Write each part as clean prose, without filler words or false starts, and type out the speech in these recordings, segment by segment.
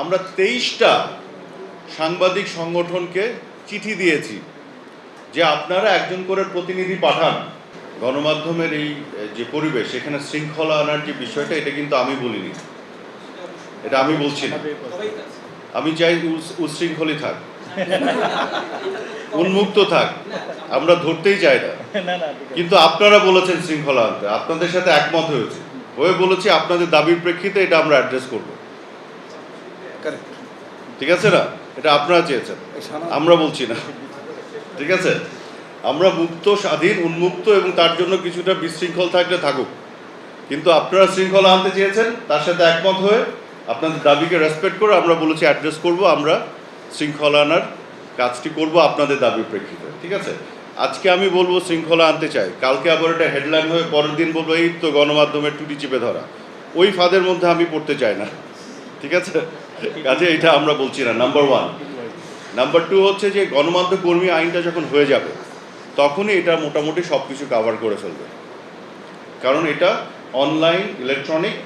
আমরা 23টা সাংবাদিক সংগঠনকে চিঠি দিয়েছি যে আপনারা একজন করে প্রতিনিধি পাঠান। গণমাধ্যমের এই যে পরিবেশ, এখানে শৃঙ্খলা আনার যে বিষয়টা, এটা কিন্তু আমি বলিনি, এটা আমি বলছি না। আমি চাই উশৃঙ্খলই থাক, উন্মুক্ত থাক, আমরা ধরতেই চাই না। কিন্তু আপনারা বলেছেন শৃঙ্খলা আনতে, আপনাদের সাথে একমত হয়েছে, হয়ে বলেছি আপনাদের দাবির প্রেক্ষিতে এটা আমরা অ্যাড্রেস করব। ঠিক আছে না? এটা আপনারা চেয়েছেন, আমরা বলছি না। ঠিক আছে, আমরা মুক্ত, স্বাধীন, উন্মুক্ত এবং তার জন্য কিছুটা বিশৃঙ্খল থাকলে থাকুক, কিন্তু আপনারা শৃঙ্খলা আনতে চেয়েছেন, তার সাথে একমত হয়ে আপনাদের দাবিকে রেসপেক্ট করে আমরা বলেছি অ্যাড্রেস করব, আমরা শৃঙ্খলা আনার কাজটি করব আপনাদের দাবির প্রেক্ষিতে। ঠিক আছে, আজকে আমি বলবো শৃঙ্খলা আনতে চাই, কালকে আবার এটা হেডলাইন হয়ে পরের দিন বলবো এই তো গণমাধ্যমের টুটি চেপে ধরা। ওই ফাঁদের মধ্যে আমি পড়তে চাই না। ঠিক আছে, কাজে এটা আমরা বলছি না, নাম্বার ওয়ান। নাম্বার টু হচ্ছে যে গণমাধ্যম কর্মী আইনটা যখন হয়ে যাবে তখনই এটা মোটামুটি সব কিছু কাভার করে ফেলবে, কারণ এটা অনলাইন, ইলেকট্রনিক,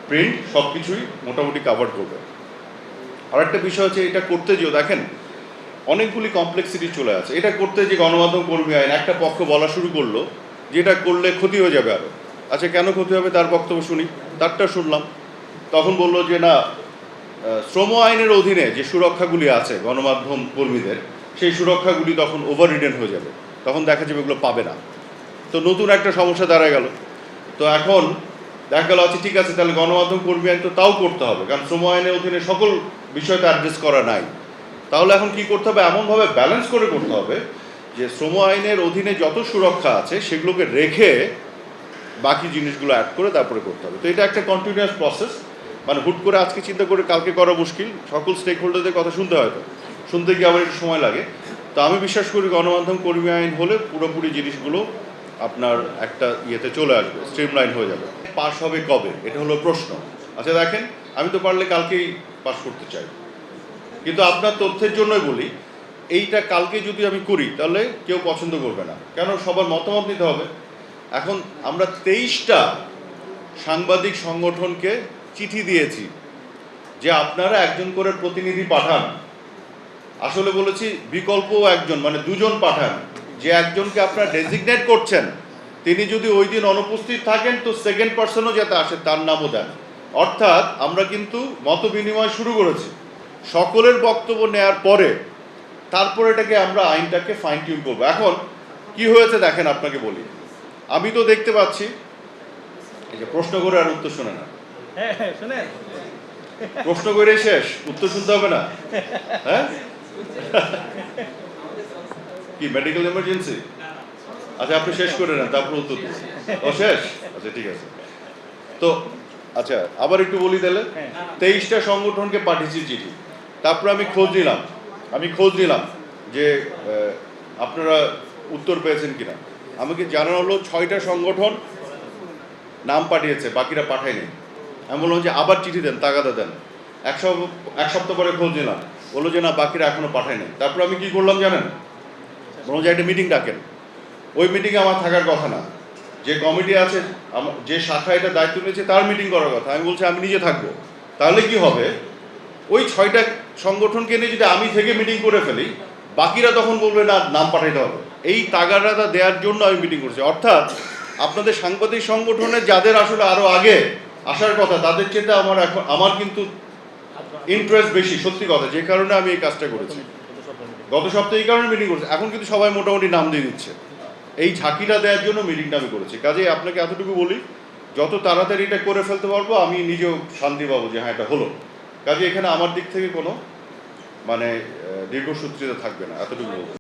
প্রিন্ট সব কিছুই মোটামুটি কাভার করবে। আর একটা বিষয় হচ্ছে এটা করতে যেও দেখেন অনেকগুলি কমপ্লেক্সিটি চলে আসে। এটা করতে যে গণমাধ্যম কর্মী আইন একটা পক্ষ বলা শুরু করলো যে এটা করলে ক্ষতি হয়ে যাবে আরও। আচ্ছা, কেন ক্ষতি হবে তার বক্তব্য শুনি, তারটা শুনলাম। তখন বললো যে না, শ্রম আইনের অধীনে যে সুরক্ষাগুলি আছে গণমাধ্যম কর্মীদের, সেই সুরক্ষাগুলি তখন ওভার রিডেন হয়ে যাবে, তখন দেখা যাবে এগুলো পাবে না। তো নতুন একটা সমস্যা দাঁড়া গেল। তো এখন দেখা গেল আচ্ছা ঠিক আছে, তাহলে গণমাধ্যম কর্মী আইন তো তাও করতে হবে, কারণ শ্রম আইনের অধীনে সকল বিষয়টা অ্যাড্রেস করা নাই। তাহলে এখন কি করতে হবে, এমনভাবে ব্যালেন্স করে করতে হবে যে শ্রম আইনের অধীনে যত সুরক্ষা আছে সেগুলোকে রেখে বাকি জিনিসগুলো অ্যাড করে তারপরে করতে হবে। তো এটা একটা কন্টিনিউয়াস প্রসেস, মানে হুট করে আজকে চিন্তা করে কালকে করা মুশকিল, সকল স্টেক হোল্ডারদের কথা শুনতে হয়, তো শুনতে গিয়ে আবার একটু সময় লাগে। তো আমি বিশ্বাস করি গণমাধ্যম কর্মী আইন হলে পুরোপুরি জিনিসগুলো আপনার একটা ইয়েতে চলে আসবে, স্ট্রিমলাইন হয়ে যাবে। পাস হবে কবে, এটা হলো প্রশ্ন। আচ্ছা দেখেন, আমি তো পারলে কালকেই পাস করতে চাই, কিন্তু আপনার তথ্যের জন্যই বলি এইটা কালকে যদি আমি করি তাহলে কেউ পছন্দ করবে না, কেন সবার মতামত নিতে হবে। এখন আমরা 23টা সাংবাদিক সংগঠনকে চিঠি দিয়েছি যে আপনারা একজন করে প্রতিনিধি পাঠান। আসলে বলেছি বিকল্প একজন, মানে দুজন পাঠান, যে একজনকে আপনারা ডেজিগনেট করছেন তিনি যদি ওই দিন অনুপস্থিত থাকেন তো সেকেন্ড পার্সনও যাতে আসে তার নামও দেন। অর্থাৎ আমরা কিন্তু মত বিনিময় শুরু করেছি, সকলের বক্তব্য নেয়ার পরে তারপরে এটাকে আমরা আইনটাকে ফাইন টিউন করবো। এখন কি হয়েছে দেখেন, আপনাকে বলি, আমি তো দেখতে পাচ্ছি এই যে প্রশ্ন করে আর উত্তর শোনে না, প্রশ্ন করে শেষ, উত্তর শুনতে হবে না। হ্যাঁ, কি মেডিকেল এমার্জেন্সি? আচ্ছা আপনি শেষ করে নেন, তারপর উত্তর দিন। ও শেষ, আচ্ছা ঠিক আছে। তো আচ্ছা আবার একটু বলি তাহলে, 23টা সংগঠনকে পাঠিয়েছি চিঠি, তারপর আমি খোঁজ নিলাম যে আপনারা উত্তর পেয়েছেন কিনা। আমাকে জানানো হলো 6টা সংগঠন নাম পাঠিয়েছে, বাকিরা পাঠায়নি। আমি বললাম যে আবার চিঠি দেন, তাগাদা দেন। এক সপ্তাহ পরে খোঁজ নিলাম, বললো যে না বাকিরা এখনো পাঠায়নি। তারপর আমি কি করলাম জানেন, বললাম যে একটা মিটিং ডাকেন। ওই মিটিংয়ে আমার থাকার কথা না, যে কমিটি আছে, যে শাখা এটা দায়িত্ব নিয়েছে তার মিটিং করার কথা। আমি বলছি আমি নিজে থাকবো। তাহলে কি হবে, ওই 6টা সংগঠনকে নিয়ে যদি আমি থেকে মিটিং করে ফেলি, বাকিরা তখন বলবে না নাম পাঠাইতে হবে। এই তাগাদাটা দেওয়ার জন্য আমি মিটিং করছি। অর্থাৎ আপনাদের সাংবাদিক সংগঠনে যাদের আসলে আরও আগে আসার কথা তাদের চেয়ে আমার কিন্তু ইন্টারেস্ট বেশি, সত্যি কথা, যে কারণে আমি এই কাজটা করেছি। গত সপ্তাহে এই কারণে মিটিং করেছি, এখন কিন্তু সবাই মোটামুটি নাম দিয়ে দিচ্ছে। এই ঝাঁকিটা দেওয়ার জন্য মিটিংটা আমি করেছি। কাজেই আপনাকে এতটুকু বলি, যত তাড়াতাড়ি এটা করে ফেলতে পারবো আমি নিজেও শান্তি পাবো যে হ্যাঁ এটা হলো। কাজে এখানে আমার দিক থেকে কোনো মানে দীর্ঘসূত্রিতা থাকবে না, এতটুকু বলবো।